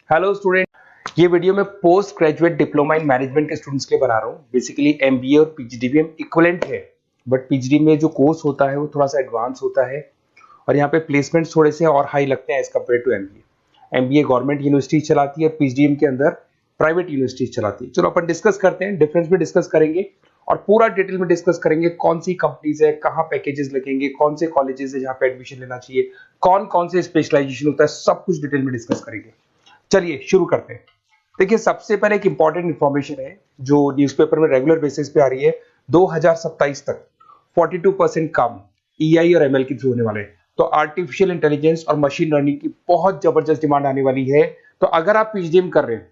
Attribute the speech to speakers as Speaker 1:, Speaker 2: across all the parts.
Speaker 1: Hello student, ये video मैं post graduate diploma in management के स्टूडेंट्स के लिए बना रहा हूँ। बेसिकली एमबीए और पीजीडीबीएम इक्विवेलेंट है, बट पीजीडी में जो कोर्स होता है वो थोड़ा सा एडवांस होता है और यहाँ पे प्लेसमेंट्स थोड़े से और हाई लगते हैं as compare to MBA. MBA government university चलाती है और पीजीडीएम के अंदर प्राइवेट यूनिवर्सिटी चलाती है। चलो अपन डिस्कस करते हैं, डिफरेंस भी डिस्कस करेंगे और पूरा डिटेल में डिस्कस करेंगे कौन सी कंपनीज है, कहाँ पैकेजेस लगेंगे, कौन से कॉलेजेस है जहाँ पे एडमिशन लेना चाहिए, कौन कौन से स्पेशलाइजेशन होता है, सब कुछ डिटेल में डिस्कस करेंगे। चलिए शुरू करते हैं। देखिए, सबसे पहले एक इंपॉर्टेंट इंफॉर्मेशन है जो न्यूज़पेपर में रेगुलर बेसिस पे आ रही है। 2027 तक 42% काम ईआई और एमएल के थ्रू होने वाले हैं। तो आर्टिफिशियल इंटेलिजेंस और मशीन लर्निंग की बहुत जबरदस्त डिमांड आने वाली है। तो अगर आप पीजीडीएम कर रहे हैं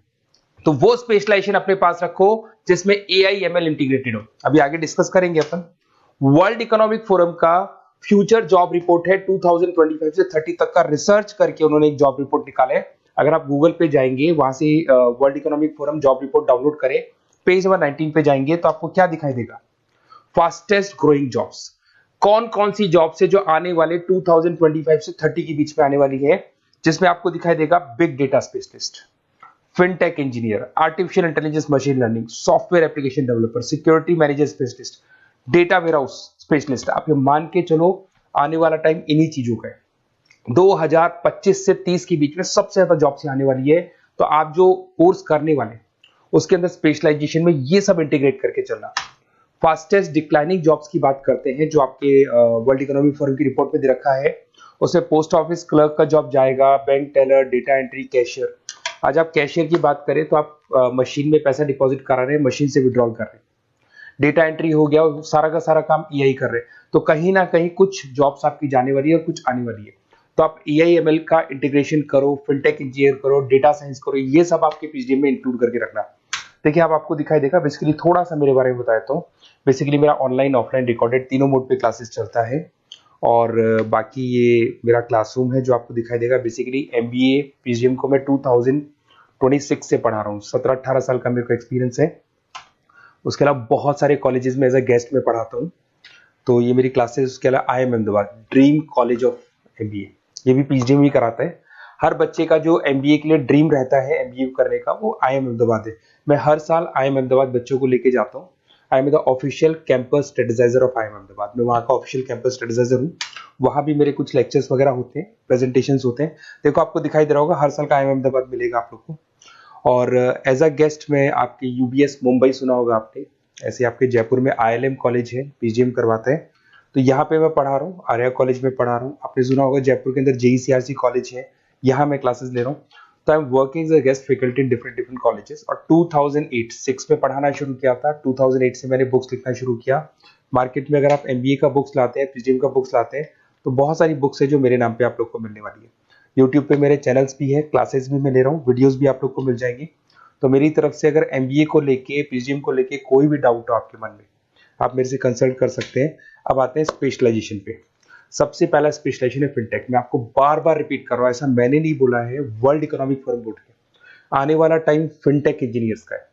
Speaker 1: तो वो स्पेशलाइजेशन अपने पास रखो जिसमें एआई एमएल इंटीग्रेटेड हो। अभी आगे डिस्कस करेंगे अपन। वर्ल्ड इकोनॉमिक फोरम का फ्यूचर जॉब रिपोर्ट है 2025 से 30 तक का, रिसर्च करके उन्होंने एक जॉब रिपोर्ट निकाला है। अगर आप गूगल पे जाएंगे, वहां से world economic forum job report download करें, पेज नंबर 19 पे जाएंगे तो आपको क्या दिखाई देगा? फास्टेस्ट ग्रोइंग जॉब्स, कौन कौन सी जॉब्स है जो आने वाले 2025 से 30 के बीच में आने वाली है, जिसमें आपको दिखाई देगा big data specialist, fintech engineer, artificial intelligence machine learning, software application developer, security manager specialist, data warehouse specialist. आप ये मान के चलो आने वाला टाइम इन्हीं चीजों का है। 2025 से 30 के बीच में सबसे ज्यादा जॉब्स आने वाली है। तो आप जो कोर्स करने वाले उसके अंदर स्पेशलाइजेशन में ये सब इंटीग्रेट करके चलना। फास्टेस्ट डिक्लाइनिंग जॉब्स की बात करते हैं जो आपके वर्ल्ड इकोनॉमिक फोरम की रिपोर्ट में दे रखा है। उसमें पोस्ट ऑफिस क्लर्क का जॉब जाएगा, bank teller, data entry, cashier. आज आप कैशियर की बात करें तो आप मशीन में पैसा डिपॉजिट करा रहे हैं, मशीन से विड्रॉल कर रहे हैं। डेटा एंट्री हो गया, सारा का सारा काम ईआई कर रहे हैं। तो कहीं ना कहीं कुछ जॉब्स आपकी जाने वाली है और कुछ आने वाली है। तो आप एआई एमएल का इंटीग्रेशन करो, फिनटेक इंजीनियर करो, डेटा साइंस करो, ये सब आपके पीजीडीएम में इंक्लूड करके रखना। देखिए, अब आपको दिखाई देगा। बेसिकली थोड़ा सा मेरे बारे में बताया तो बेसिकली मेरा ऑनलाइन ऑफलाइन रिकॉर्डेड तीनों मोड पे क्लासेस चलता है और बाकी ये मेरा क्लासरूम है जो आपको दिखाई देगा। बेसिकली एमबीए पीजीडीएम को मैं 2026 से पढ़ा रहा हूँ। 17-18 साल का मेरे को एक्सपीरियंस है। उसके अलावा बहुत सारे कॉलेजेस में एज अ गेस्ट में पढ़ाता हूँ। तो ये मेरी क्लासेस, उसके अलावा IIM Ahmedabad dream college of MBA, ये भी पीजीडीएम ही कराता है। हर बच्चे का जो एमबीए के लिए ड्रीम रहता है एमबीए करने का, वो आईएम अहमदाबाद है। मैं हर साल आईएम अहमदाबाद बच्चों को लेके जाता हूँ। I am the official campus strategizer of IIM Ahmedabad. मैं वहाँ का ऑफिशियल कैंपस स्ट्रेटेजाइजर हूँ। वहाँ भी मेरे कुछ लेक्चर्स वगैरह होते हैं, प्रेजेंटेशंस होते हैं। देखो, आपको दिखाई दे रहा होगा हर साल का आईएम अहमदाबाद मिलेगा आप लोग को। और एज अ गेस्ट में आपके यूबीएस मुंबई सुना होगा आपने, ऐसे आपके जयपुर में आईएलएम कॉलेज है, पीजीडीएम करवाते हैं। तो यहाँ पे मैं पढ़ा रहा हूँ, आर्या कॉलेज में पढ़ा रहा हूँ। आपने सुना होगा जयपुर के अंदर जेईसीआरसी कॉलेज है, यहाँ मैं क्लासेस ले रहा हूँ। तो I am working as a guest faculty in different different colleges. और 2008-6 में पढ़ाना शुरू किया था। 2008 से मैंने बुक्स लिखना शुरू किया। मार्केट में अगर आप एमबीए का बुक्स लाते हैं, पीजीडीएम का बुक्स लाते हैं, तो बहुत सारी बुक्स है जो मेरे नाम पे आप लोग को मिलने वाली है। यूट्यूब पे मेरे चैनल्स भी है, क्लासेस भी मैं ले रहा हूँ, वीडियोज भी आप लोग को मिल जाएंगी। तो मेरी तरफ से अगर एमबीए को लेके, पीजीडीएम को लेके कोई भी डाउट हो आपके मन में, आप मेरे से कंसल्ट कर सकते हैं। अब आते हैं स्पेशलाइजेशन पे। सबसे पहला स्पेशलाइजेशन है फिनटेक। मैं आपको बार बार रिपीट कर रहा हूं, ऐसा मैंने नहीं बोला है, वर्ल्ड इकोनॉमिक फोरम बोर्ड के आने वाला टाइम फिनटेक इंजीनियर्स का है।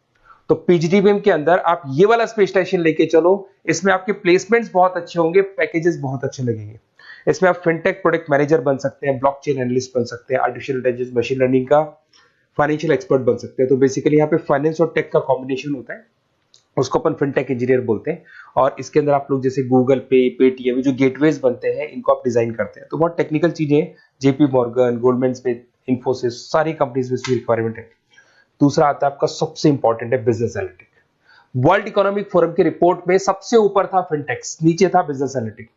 Speaker 1: तो पीजीडीएम के अंदर आप ये वाला स्पेशलाइजेशन लेके चलो। इसमें आपके प्लेसमेंट्स बहुत अच्छे होंगे, पैकेजेस बहुत अच्छे लगेंगे। इसमें आप फिनटेक प्रोडक्ट मैनेजर बन सकते हैं, ब्लॉकचेन एनालिस्ट बन सकते हैं, आर्टिफिशियल इंटेलिजेंस मशीन लर्निंग का फाइनेंशियल एक्सपर्ट बन सकते हैं। तो बेसिकली यहाँ पे फाइनेंस और टेक का कॉम्बिनेशन होता है, उसको अपन फिनटेक इंजीनियर बोलते हैं। और इसके अंदर आप लोग जैसे गूगल पे, पेटीएम, जो गेटवेज बनते हैं, इनको आप डिजाइन करते हैं। तो बहुत टेक्निकल चीजें हैं। JP Morgan, Goldman Smith, Infosys, सारी कंपनीज में इसकी रिक्वायरमेंट है। दूसरा आता है आपका सबसे इंपॉर्टेंट है business analytic. World economic forum की रिपोर्ट में सबसे ऊपर था फिनटेक्स, नीचे था बिजनेस एनालिटिक।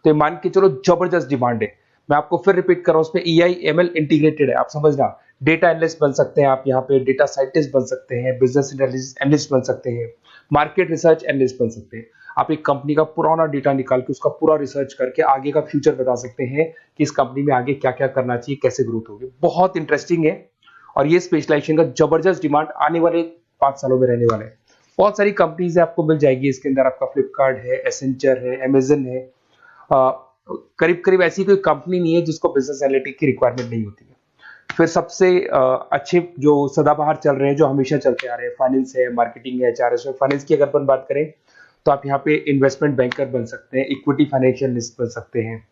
Speaker 1: तो ये मान के चलो जबरदस्त डिमांड है। मैं आपको फिर रिपीट कर रहा हूं, उसमें ईआई एमएल इंटीग्रेटेड है। आप समझना, डेटा एनालिस्ट बन सकते हैं आप, यहाँ पे डेटा साइंटिस्ट बन सकते हैं, बिजनेस एनालिस्ट बन सकते हैं, मार्केट रिसर्च एनालिस्ट बन सकते हैं। आप एक कंपनी का पुराना डेटा निकाल के उसका पूरा रिसर्च करके आगे का फ्यूचर बता सकते हैं कि इस कंपनी में आगे क्या क्या करना चाहिए, कैसे ग्रोथ होगी। बहुत इंटरेस्टिंग है और ये स्पेशलाइजेशन का जबरदस्त डिमांड आने वाले 5 सालों में रहने वाले हैं। बहुत सारी कंपनीज है आपको मिल जाएगी इसके अंदर। आपका फ्लिपकार्ट है, एसेंचर है, अमेजन है। करीब करीब ऐसी कोई कंपनी नहीं है जिसको बिजनेस एनालिटिक की रिक्वायरमेंट नहीं होती है। फिर सबसे अच्छे जो सदाबहार चल रहे हैं, जो हमेशा चलते आ रहे हैं, फाइनेंस है, मार्केटिंग है, एचआरएस है। फाइनेंस की अगर अपन बात करें तो आप यहाँ पे इन्वेस्टमेंट बैंकर बन सकते हैं, इक्विटी फाइनेंशियल बन सकते हैं,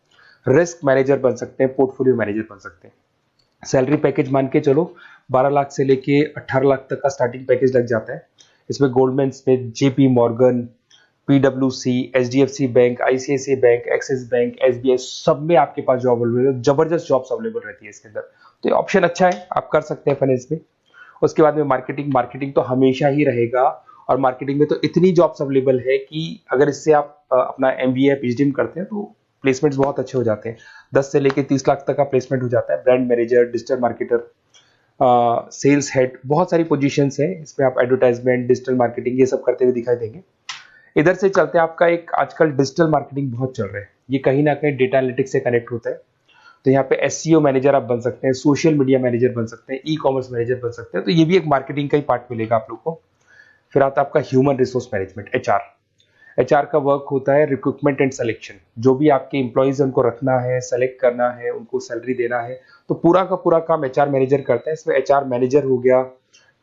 Speaker 1: रिस्क मैनेजर बन सकते हैं, पोर्टफोलियो मैनेजर बन सकते हैं। सैलरी पैकेज मान के चलो 12 लाख से लेके 18 लाख तक का स्टार्टिंग पैकेज लग जाता है। इसमें गोल्डमैन स्मिथ, जेपी मॉर्गन, पीडब्ल्यूसी, HDFC bank, ICICI bank, Axis bank, SBI, सब में आपके पास जॉब अवेलेबल है। जबरदस्त जॉब्स अवेलेबल रहती है इसके अंदर, तो ये ऑप्शन अच्छा है, आप कर सकते हैं फाइनेंस में। उसके बाद में मार्केटिंग, मार्केटिंग तो हमेशा ही रहेगा, और मार्केटिंग में तो इतनी जॉब्स अवेलेबल है कि अगर इससे आप अपना एमबीए या पीएचडी करते हैं तो प्लेसमेंट्स बहुत अच्छे हो जाते हैं। 10 से लेके 30 लाख तक का प्लेसमेंट हो जाता है। Brand manager, digital marketer, sales head, बहुत सारी पोजीशंस है इसमें। आप एडवर्टाइजमेंट, डिजिटल मार्केटिंग ये सब करते हुए दिखाई देंगे। इधर से चलते हैं, आपका एक आजकल डिजिटल मार्केटिंग बहुत चल रहा है, ये कहीं ना कहीं डेटा एनालिटिक्स से कनेक्ट होता है। तो यहाँ पे एसईओ मैनेजर आप बन सकते हैं, सोशल मीडिया मैनेजर बन सकते हैं, ई कॉमर्स मैनेजर बन सकते हैं, तो ये भी एक मार्केटिंग का ही पार्ट मिलेगा आप लोग को। फिर आता है आपका human resource management, HR. HR का वर्क होता है रिक्रूटमेंट एंड सिलेक्शन। जो भी आपके एम्प्लॉयज उनको रखना है, सेलेक्ट करना है, उनको सैलरी देना है, तो पूरा का पूरा काम एचआर मैनेजर करता है। इसमें एचआर मैनेजर हो गया,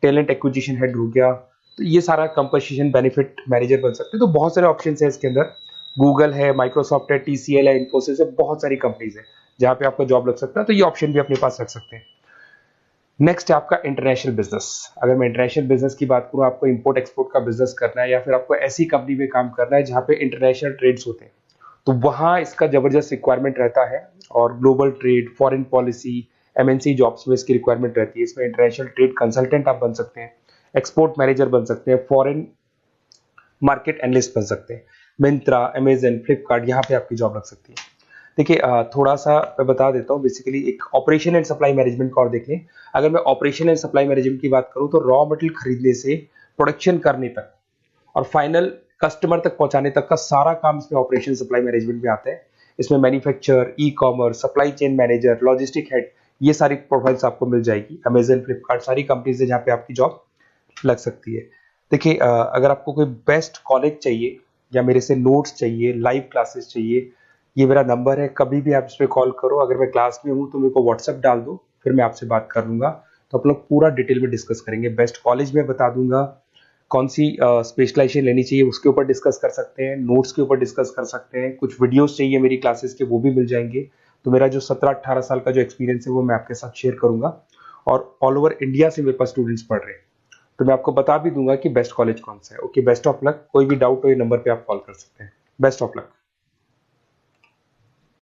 Speaker 1: टैलेंट एक्विजिशन हेड हो गया, तो ये सारा कंपनसेशन बेनिफिट मैनेजर बन सकते हैं। तो बहुत सारे ऑप्शन है इसके अंदर। गूगल है, माइक्रोसॉफ्ट है, टीसीएल है, इन्फोसिस है, बहुत सारी कंपनीज है जहाँ पे आपका जॉब लग सकता है, तो ये ऑप्शन भी अपने पास रख सकते हैं। नेक्स्ट है आपका इंटरनेशनल बिजनेस। अगर मैं इंटरनेशनल बिजनेस की बात करूं, आपको इंपोर्ट एक्सपोर्ट का बिजनेस करना है या फिर आपको ऐसी कंपनी में काम करना है जहां पे इंटरनेशनल ट्रेड्स होते हैं, तो वहां इसका जबरदस्त रिक्वायरमेंट रहता है। और global trade, foreign policy, MNC jobs में इसकी रिक्वायरमेंट रहती है। इसमें इंटरनेशनल ट्रेड कंसल्टेंट आप बन सकते हैं, एक्सपोर्ट मैनेजर बन सकते हैं, फॉरेन मार्केट एनालिस्ट बन सकते हैं। मिंत्रा, अमेजन, फ्लिपकार्ट, यहाँ पे आपकी जॉब लग सकती है। देखिए थोड़ा सा मैं बता देता हूँ। बेसिकली एक ऑपरेशन एंड सप्लाई मैनेजमेंट का और देख लें। अगर मैं ऑपरेशन एंड सप्लाई मैनेजमेंट की बात करूँ तो रॉ मटेरियल खरीदने से प्रोडक्शन करने तक और फाइनल कस्टमर तक पहुंचाने तक का सारा काम इसमें ऑपरेशन सप्लाई मैनेजमेंट में आता है। इसमें manufacture, e commerce, supply chain manager, logistic head, ये सारी प्रोफाइल्स आपको मिल जाएगी। अमेजन, फ्लिपकार्ट, सारी कंपनीज है जहाँ पे आपकी जॉब लग सकती है। देखिए अगर आपको कोई बेस्ट कॉलेज चाहिए या मेरे से नोट्स चाहिए, लाइव क्लासेस चाहिए, ये मेरा नंबर है, कभी भी आप इस पर कॉल करो। अगर मैं क्लास में हूँ तो मेरे को व्हाट्सएप डाल दो, फिर मैं आपसे बात कर लूंगा। तो आप लोग पूरा डिटेल में डिस्कस करेंगे। बेस्ट कॉलेज में बता दूंगा, कौन सी स्पेशलाइजेशन लेनी चाहिए उसके ऊपर डिस्कस कर सकते हैं, नोट्स के ऊपर डिस्कस कर सकते हैं। कुछ वीडियोस चाहिए मेरी क्लासेस के, वो भी मिल जाएंगे। तो मेरा जो 17-18 साल का जो एक्सपीरियंस है वो मैं आपके साथ शेयर करूंगा। और ऑल ओवर इंडिया से मेरे पास स्टूडेंट्स पढ़ रहे हैं, तो मैं आपको बता भी दूंगा कि बेस्ट कॉलेज कौन सा है। Okay, best of luck. कोई भी डाउट हो ये नंबर पे आप कॉल कर सकते हैं। Best of luck.